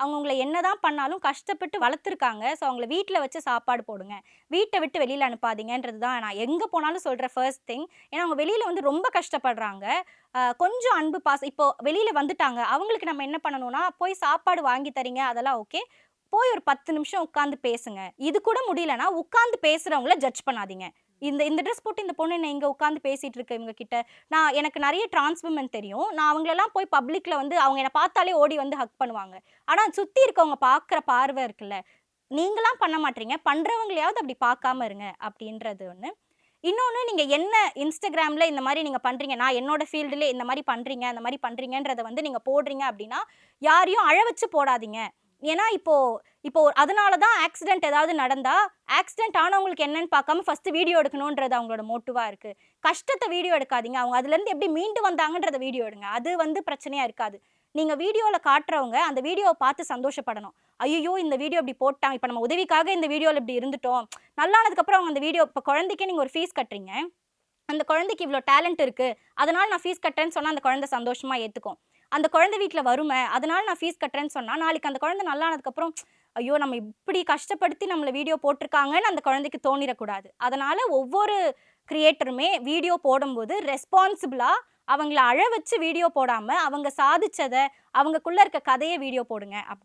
அவங்க உங்கள என்னதான் பண்ணாலும் கஷ்டப்பட்டு வளர்த்துருக்காங்க. ஸோ அவங்கள வீட்ல வச்சு சாப்பாடு போடுங்க. வீட்ட விட்டு வெளியில அனுப்பாதீங்கன்றது தான் நான் எங்க போனாலும் சொல்ற ஃபர்ஸ்ட் திங். ஏன்னா அவங்க வெளியில வந்து ரொம்ப கஷ்டப்படுறாங்க. கொஞ்சம் அன்பு, பாசம் இப்போ வெளியில வந்துட்டாங்க. அவங்களுக்கு நம்ம என்ன பண்ணணும்னா, போய் சாப்பாடு வாங்கி தர்றீங்க அதெல்லாம் ஓகே. போய் ஒரு 10 நிமிஷம் உட்கார்ந்து பேசுங்க. இது கூட முடியலன்னா, உட்கார்ந்து பேசுறவங்கள ஜட்ஜ் பண்ணாதீங்க. இந்த இந்த ட்ரெஸ் போட்டு இந்த பொண்ணு என்ன இங்க உட்கார்ந்து பேசிட்டு இருக்கு இவங்க கிட்ட. எனக்கு நெறைய டிரான்ஸ் விமன் தெரியும். நான் அவங்களலாம் போய் பப்ளிக்ல வந்து அவங்க என்ன பார்த்தாலே ஓடி வந்து ஹக் பண்ணுவாங்க. ஆனா சுத்தி இருக்கவங்க பார்க்குற பார்வை இருக்குல்ல, நீங்கலாம் பண்ண மாட்றீங்க. பண்றவங்களையாவது அப்படி பார்க்காம இருங்க அப்படின்றது ஒண்ணு. இன்னொன்னு நீங்க என்ன Instagramல இந்த மாரி நீங்க பண்றீங்க. நான் என்னோட ஃபீல்டுலே இந்த மாரி பண்றீங்க, அந்த மாரி பண்றீங்கன்றத வந்து நீங்க போடுறீங்க அப்படின்னா, யாரையும் அழ வச்சு போடாதீங்க. ஏன்னா இப்போ இப்போ அதனால தான் ஆக்சிடென்ட் ஏதாவது நடந்தா, ஆக்சிடென்ட் ஆனவங்களுக்கு என்னன்னு பார்க்காம ஃபர்ஸ்ட்டு வீடியோ எடுக்கணுன்றது அவங்களோட மோட்டிவா இருக்கு. கஷ்டத்த வீடியோ எடுக்காதீங்க. அவங்க அதுலருந்து எப்படி மீண்டு வந்தாங்கன்றத வீடியோ எடுங்க. அது வந்து பிரச்சனையா இருக்காது. நீங்க வீடியோல காட்டுறவங்க, அந்த வீடியோவ பார்த்து சந்தோஷப்படணும். ஐய்யயோ! இந்த வீடியோ இப்படி போட்டாங்க. இப்ப நம்ம உதவிக்காக இந்த வீடியோல இப்படி இருந்துட்டோம். நல்லானதுக்கப்புறம் அவங்க அந்த வீடியோ இப்ப குழந்தைக்கே நீங்க ஒரு ஃபீஸ் கட்டுறீங்க. அந்த குழந்தைக்கு இவ்ளோ டேலண்ட் இருக்கு. அதனால நான் ஃபீஸ் கட்டுறேன்னு சொன்னா, அந்த குழந்தை சந்தோஷமா ஏத்துக்கும். அந்த குழந்தை வீட்ல வறுமை. அதனால நான் ஃபீஸ் கட்டுறேன்னு சொன்னா, நாளைக்கு அந்த குழந்தை நல்லானதுக்கப்புறம், ஐயோ! நம்ம இப்படி கஷ்டப்படுத்தி நம்மள வீடியோ போட்டுருக்காங்கன்னு அந்த குழந்தைக்கு தோணிறக்கூடாது. அதனால ஒவ்வொரு கிரியேட்டருமே வீடியோ போடும்போது ரெஸ்பான்சிபிளா அவங்கள அழ வச்சு வீடியோ போடாம, அவங்க சாதிச்சத, அவங்கக்குள்ள இருக்க கதைய வீடியோ போடுங்க.